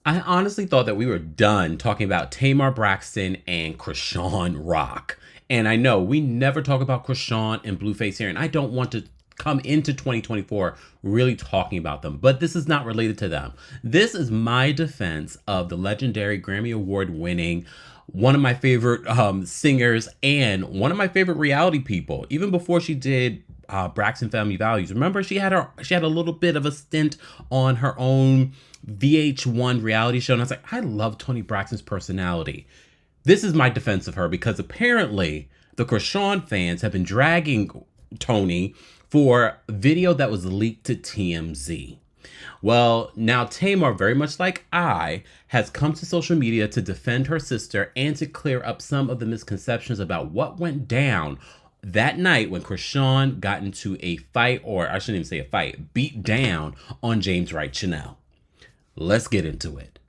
I honestly thought that we were done talking about Tamar Braxton and Chrisean Rock. And I know we never talk about Chrisean and Blueface here, and I don't want to come into 2024 really talking about them, but this is not related to them. This is my defense of the legendary Grammy Award winning, one of my favorite singers and one of my favorite reality people, even before she did Braxton Family Values. Remember, she had a little bit of a stint on her own VH1 reality show, and I was like, I love Toni Braxton's personality. This is my defense of her because apparently the Chrisean fans have been dragging Toni for a video that was leaked to TMZ. Well, now Tamar, very much like I, has come to social media to defend her sister and to clear up some of the misconceptions about what went down that night when Chrisean got into a fight, or I shouldn't even say a fight, beat down on James Wright Chanel. Let's get into it.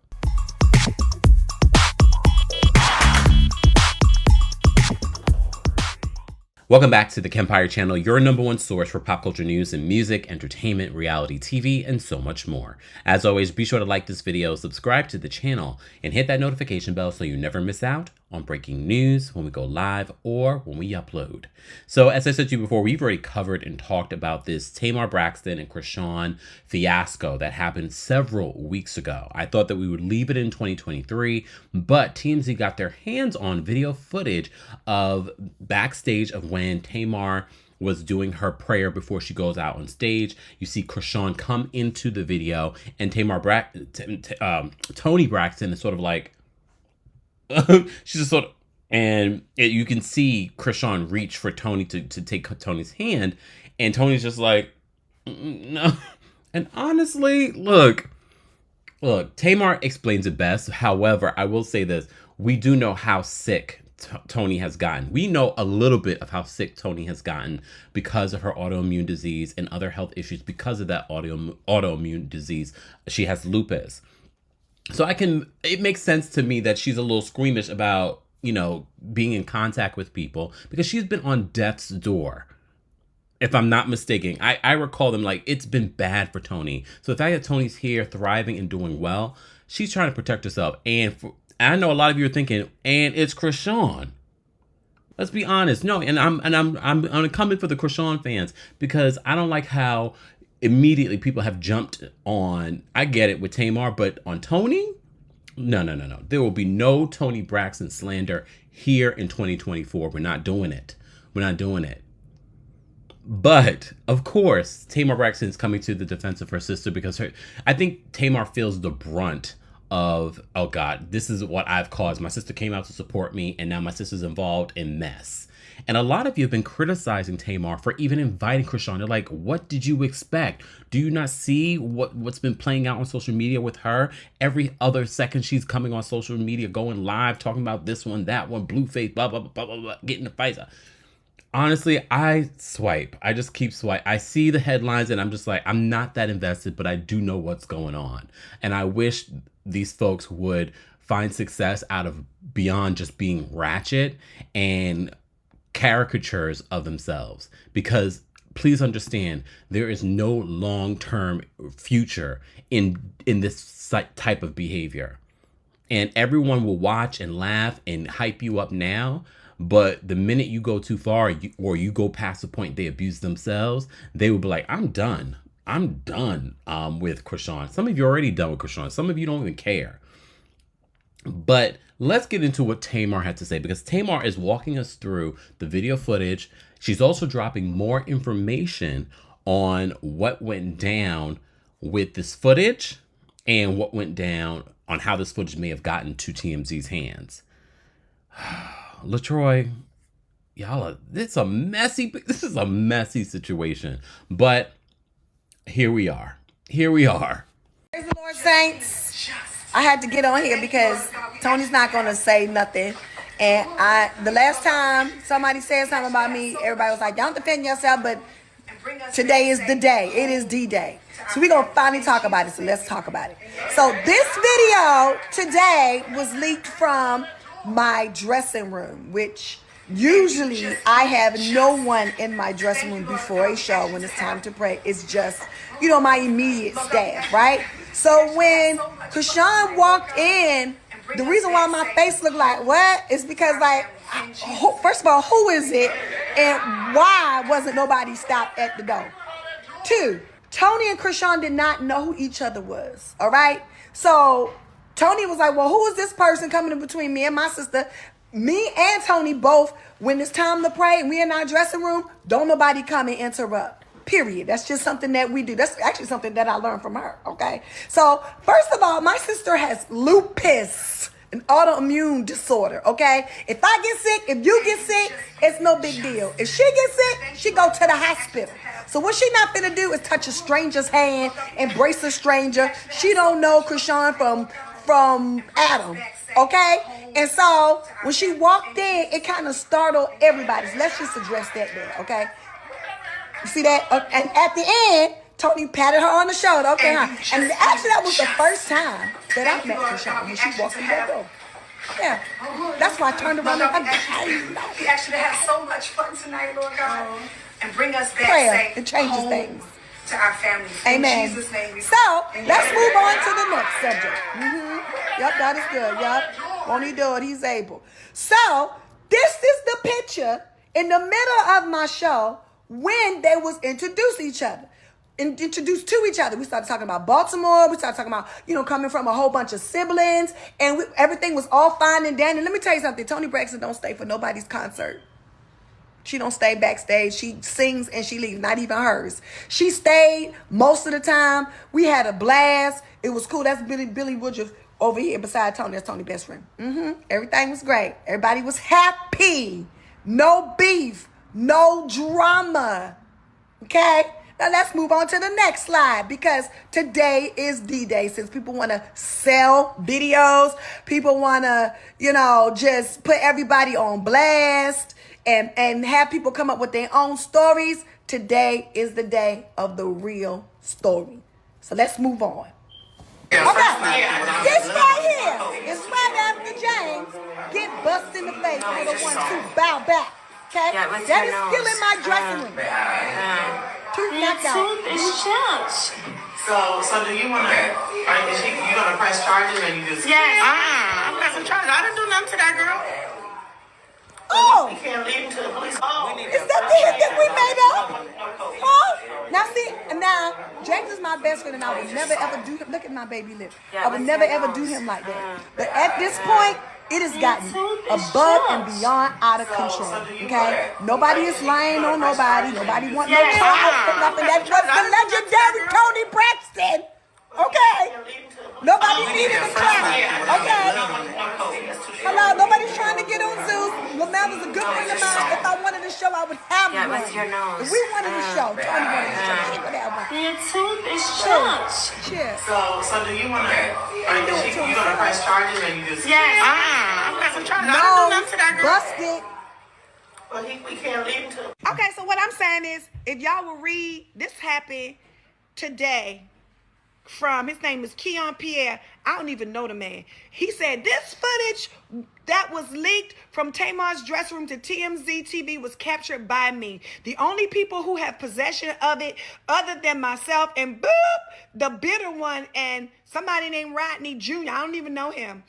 Welcome back to the Kempire channel, your number one source for pop culture news and music, entertainment, reality TV, and so much more. As always, be sure to like this video, subscribe to the channel, and hit that notification bell so you never miss out on breaking news when we go live or when we upload. So as I said to you before, we've already covered and talked about this Tamar Braxton and Chrisean fiasco that happened several weeks ago. I thought that we would leave it in 2023, but TMZ got their hands on video footage of backstage of when Tamar was doing her prayer before she goes out on stage. You see Chrisean come into the video, and Toni Braxton is sort of like, she's just sort of, and you can see Chrisean reach for Toni to take Toni's hand, and Toni's just like, no. And honestly, look, Tamar explains it best. However, I will say this: we do know how sick Toni has gotten. We know a little bit of how sick Toni has gotten because of her autoimmune disease and other health issues because of that autoimmune disease. She has lupus. So it makes sense to me that she's a little squeamish about, being in contact with people because she's been on death's door. If I'm not mistaken, I recall them like it's been bad for Toni. So the fact that Toni's here thriving and doing well, she's trying to protect herself. And I know a lot of you are thinking, and it's Chrisean. Let's be honest. No, and I'm coming for the Chrisean fans because I don't like how immediately people have jumped on, I get it with Tamar, but on Toni? No. There will be no Toni Braxton slander here in 2024. We're not doing it. But, of course, Tamar Braxton is coming to the defense of her sister because I think Tamar feels the brunt of, oh God, this is what I've caused. My sister came out to support me, and now my sister's involved in mess. And a lot of you have been criticizing Tamar for even inviting Chrisean. They're like, what did you expect? Do you not see what's been playing out on social media with her? Every other second she's coming on social media, going live, talking about this one, that one, Blueface, blah, blah, blah, blah, blah, getting the fights. Honestly, I just keep swipe. I see the headlines and I'm just like, I'm not that invested, but I do know what's going on. And I wish these folks would find success out of beyond just being ratchet and caricatures of themselves, because please understand there is no long-term future in this type of behavior, and everyone will watch and laugh and hype you up now, but the minute you go too far or you go past the point they abuse themselves, they will be like, I'm done with Chrisean. Some of you are already done with Chrisean. Some of you don't even care. But let's get into what Tamar had to say, because Tamar is walking us through the video footage. She's also dropping more information on what went down with this footage and what went down on how this footage may have gotten to TMZ's hands. LaTroy, y'all, this is a messy situation, but here we are. Praise the Lord, saints. I had to get on here because Toni's not going to say nothing. And the last time somebody said something about me, everybody was like, don't defend yourself, but today is the day. It is D-Day. So we're going to finally talk about it. So let's talk about it. So this video today was leaked from my dressing room, which usually I have no one in my dressing room before a show when it's time to pray. It's just, my immediate staff, right? So when Chrisean walked in, the reason why my face looked like what is because, like, first of all, who is it, and why wasn't nobody stopped at the door? Two, Toni and Chrisean did not know who each other was. All right, so Toni was like, well, who is this person coming in between me and my sister? Me and Toni both, when it's time to pray, we in our dressing room, don't nobody come and interrupt. Period. That's just something that we do. That's actually something that I learned from her. Okay. So first of all, my sister has lupus, an autoimmune disorder. Okay. If I get sick, if you get sick, it's no big deal. If she gets sick, she go to the hospital. So what she not finna do is touch a stranger's hand, embrace a stranger. She don't know Chrisean from Adam. Okay. And so when she walked in, it kind of startled everybody. So let's just address that there. Okay. You see that? And at the end, Toni patted her on the shoulder. Okay, huh? And actually, that was the first time that I met Chrisean when she walked in that door. Yeah. That's why I turned around and we actually had so much fun tonight, Lord God. And bring us back prayer. It changes things. To our families. Amen. In Jesus' name. So, let's move on to the next subject. Yep, that is good. Yep. Won't he do it? He's able. So, this is the picture in the middle of my show when they was introduced to each other. Introduced to each other. We started talking about Baltimore. We started talking about, coming from a whole bunch of siblings. And everything was all fine and dandy. Let me tell you something. Toni Braxton don't stay for nobody's concert. She don't stay backstage. She sings and she leaves, not even hers. She stayed most of the time. We had a blast. It was cool. That's Billy Woodruff over here beside Toni. That's Toni's best friend. Everything was great. Everybody was happy. No beef. No drama. Okay? Now let's move on to the next slide, because today is D-Day. Since people want to sell videos, people want to, just put everybody on blast and have people come up with their own stories. Today is the day of the real story. So let's move on. Okay, this right here is right after James get busted in the face for the 1-2 bow back. Okay, that is still in my dressing room. Tooth knocked out. Is chips. So do you want to? You gonna press charges or you just? Yes. I'm pressing charges. I didn't do nothing to that girl. Oh, We can't leave him to the police. is that the hit that we made up? Oh, now see, now James is my best friend, and I would never ever do him. Look at my baby lip. I would never ever do him like that. But at this point, it has gotten above and beyond out of control. Okay, nobody is lying on nobody. Nobody want no trouble putting up, and that was the legendary Toni Braxton. Okay, nobody needed a clap. Okay, hello, nobody's trying to get on Zeus. Lamel is a good friend of mine. If I wanted a show, I would have one. What's your nose? If we wanted a show, Toni wanted a show. She would have one. Your tooth is chips. Cheers. So do you want to? You gonna press charges or you just? Yes. I'm pressing charges. I didn't do nothing to that girl. Busted. Well, we can't leave him to. Okay, so what I'm saying is, if y'all will read, this happened today. His name is Kempire. I don't even know the man. He said this footage that was leaked from Tamar's dressing room to TMZ TV was captured by me. The only people who have possession of it other than myself and the bitter one and somebody named Rodney Jr. I don't even know him.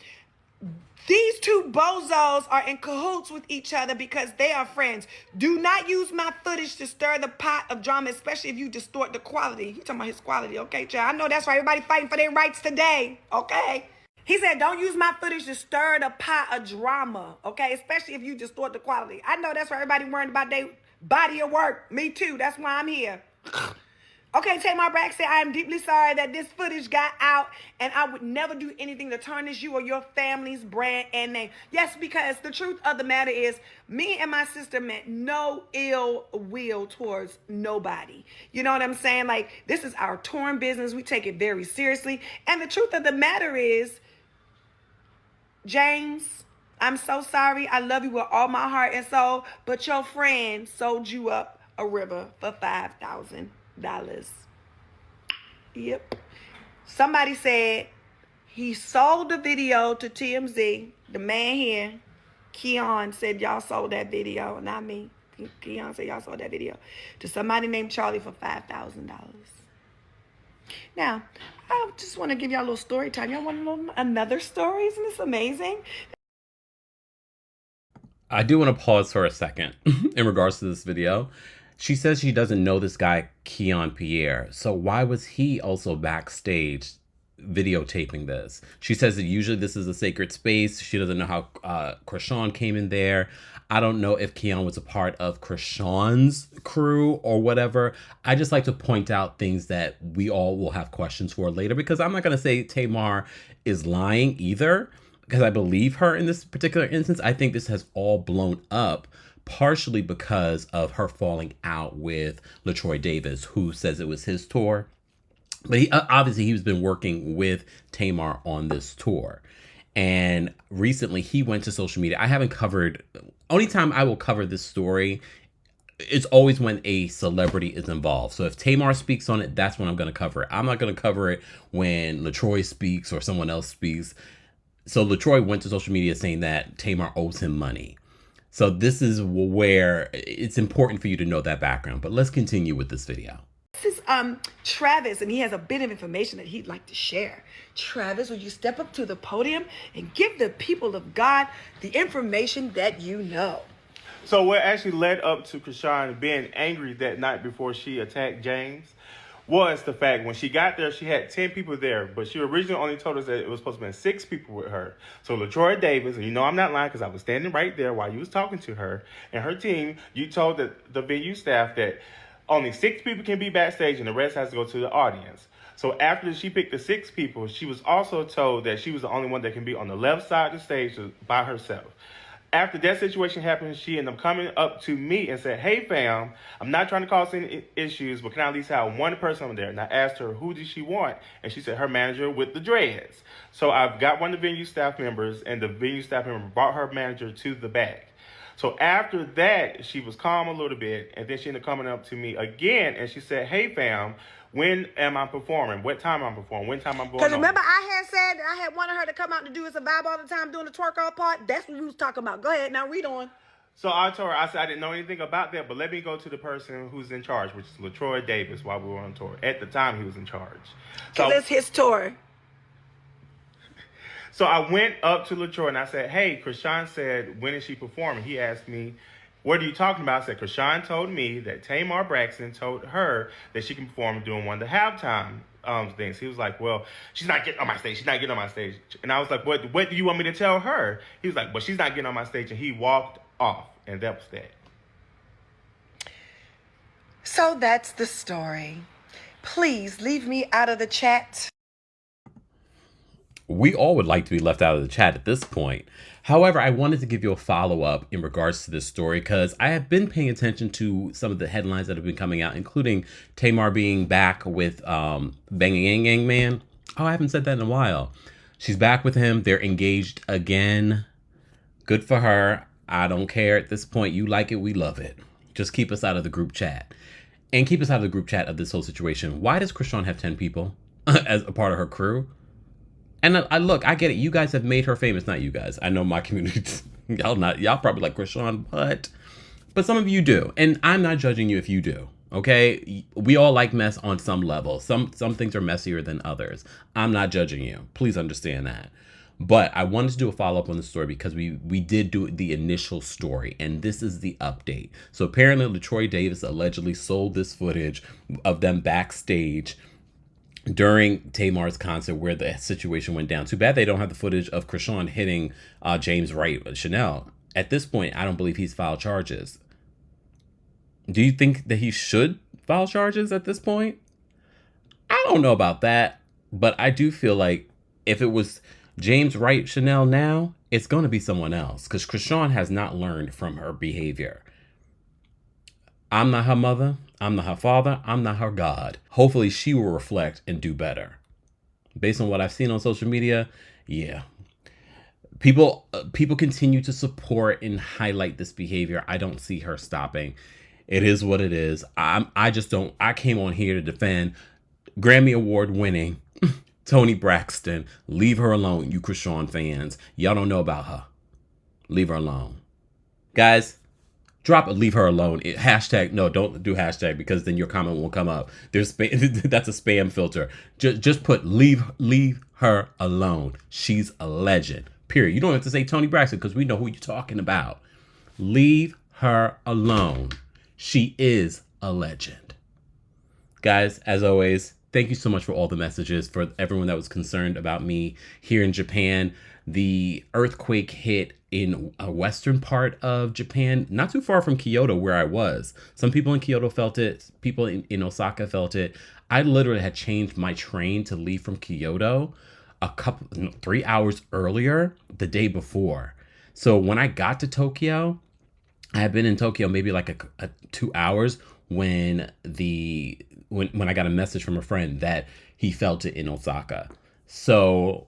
These two bozos are in cahoots with each other because they are friends. Do not use my footage to stir the pot of drama, especially if you distort the quality. He's talking about his quality, okay, child? I know that's right. Everybody fighting for their rights today, okay? He said, don't use my footage to stir the pot of drama, okay? Especially if you distort the quality. I know that's right. Everybody worrying about their body of work. Me too. That's why I'm here. Okay, Tamar Braxton, I am deeply sorry that this footage got out, and I would never do anything to tarnish you or your family's brand and name. Yes, because the truth of the matter is, me and my sister meant no ill will towards nobody. You know what I'm saying? Like, this is our torn business. We take it very seriously. And the truth of the matter is, James, I'm so sorry. I love you with all my heart and soul, but your friend sold you up a river for $5,000. Yep. Somebody said he sold the video to TMZ. The man here, Keon, said y'all sold that video, not me. Keon said y'all sold that video to somebody named Charlie for $5,000. Now, I just want to give y'all a little story time. Y'all want to know another story? Isn't this amazing? I do want to pause for a second in regards to this video. She says she doesn't know this guy, Keon Pierre. So why was he also backstage videotaping this? She says that usually this is a sacred space. She doesn't know how Chrisean came in there. I don't know if Keon was a part of Chrisean's crew or whatever. I just like to point out things that we all will have questions for later, because I'm not going to say Tamar is lying either, because I believe her in this particular instance. I think this has all blown up partially because of her falling out with LaTroy Davis, who says it was his tour. But he, obviously he's been working with Tamar on this tour. And recently he went to social media. I haven't covered, only time I will cover this story, it's always when a celebrity is involved. So if Tamar speaks on it, that's when I'm going to cover it. I'm not going to cover it when LaTroy speaks or someone else speaks. So LaTroy went to social media saying that Tamar owes him money. So this is where it's important for you to know that background. But let's continue with this video. This is Travis, and he has a bit of information that he'd like to share. Travis, would you step up to the podium and give the people of God the information that you know? So what actually led up to Chrisean being angry that night before she attacked James was the fact when she got there, she had 10 people there, but she originally only told us that it was supposed to be 6 people with her. So LaTroy Davis, and you know I'm not lying because I was standing right there while you was talking to her and her team, you told the venue staff that only 6 people can be backstage and the rest has to go to the audience. So after she picked the 6 people, she was also told that she was the only one that can be on the left side of the stage by herself. After that situation happened, she ended up coming up to me and said, "Hey fam, I'm not trying to cause any issues, but can I at least have one person over there?" And I asked her, who did she want? And she said her manager with the dreads. So I've got one of the venue staff members, and the venue staff member brought her manager to the back. So after that, she was calm a little bit, and then she ended up coming up to me again, and she said, "Hey fam, when am I performing? What time I'm performing? When time I'm going on?" Because remember I had said that I had wanted her to come out to do us a vibe all the time doing the twerk out part? That's what we was talking about. Go ahead, now read on. So I told her, I said, I didn't know anything about that, but let me go to the person who's in charge, which is LaTroy Davis, while we were on tour. At the time, he was in charge. Because it's his tour. So I went up to LaTroy and I said, "Hey, Chrisean said, when is she performing?" He asked me, "What are you talking about?" I said, "Chrisean told me that Tamar Braxton told her that she can perform during one of the halftime things." He was like, "Well, she's not getting on my stage. She's not getting on my stage." And I was like, what do you want me to tell her? He was like, "Well, she's not getting on my stage." And he walked off. And that was that. So that's the story. Please leave me out of the chat. We all would like to be left out of the chat at this point. However, I wanted to give you a follow-up in regards to this story because I have been paying attention to some of the headlines that have been coming out, including Tamar being back with Bang Gang Gang Man. Oh, I haven't said that in a while. She's back with him. They're engaged again. Good for her. I don't care at this point. You like it, we love it. Just keep us out of the group chat. And keep us out of the group chat of this whole situation. Why does Chrisean have 10 people as a part of her crew? And look, I get it. You guys have made her famous. Not you guys. I know my community. Y'all probably like Chrisean, but some of you do. And I'm not judging you if you do. Okay. We all like mess on some level. Some things are messier than others. I'm not judging you. Please understand that. But I wanted to do a follow-up on the story because we did do the initial story, and this is the update. So apparently LaTroy Davis allegedly sold this footage of them backstage during Tamar's concert where the situation went down. Too bad they don't have the footage of Chrisean hitting James Wright Chanel. At this point, I don't believe he's filed charges. Do you think that he should file charges at this point? I don't know about that, but I do feel like if it was James Wright Chanel now, it's going to be someone else because Chrisean has not learned from her behavior. I'm not her mother. I'm not her father. I'm not her God. Hopefully she will reflect and do better. Based on what I've seen on social media, yeah. People continue to support and highlight this behavior. I don't see her stopping. It is what it is. I came on here to defend Grammy Award winning Toni Braxton. Leave her alone, you Chrisean fans. Y'all don't know about her. Leave her alone. Guys, drop a leave her alone. Hashtag, no, don't do hashtag because then your comment won't come up. There's that's a spam filter. Just put leave her alone. She's a legend. Period. You don't have to say Toni Braxton because we know who you're talking about. Leave her alone. She is a legend. Guys, as always, thank you so much for all the messages, for everyone that was concerned about me here in Japan. The earthquake hit in a western part of Japan, not too far from Kyoto where I was. Some people in Kyoto felt it. People in Osaka felt it. I literally had changed my train to leave from Kyoto 3 hours earlier the day before. So when I got to Tokyo, I had been in Tokyo maybe like a 2 hours when I got a message from a friend that he felt it in Osaka. So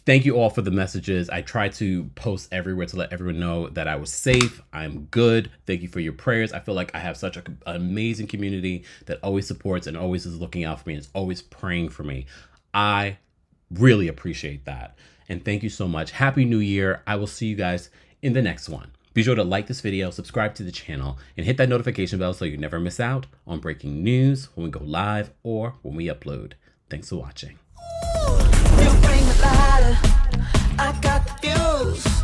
thank you all for the messages. I try to post everywhere to let everyone know that I was safe. I'm good. Thank you for your prayers. I feel like I have such an amazing community that always supports and always is looking out for me and is always praying for me. I really appreciate that. And thank you so much. Happy New Year. I will see you guys in the next one. Be sure to like this video, subscribe to the channel, and hit that notification bell so you never miss out on breaking news when we go live or when we upload. Thanks for watching. You bring the lighter, I got the fuse.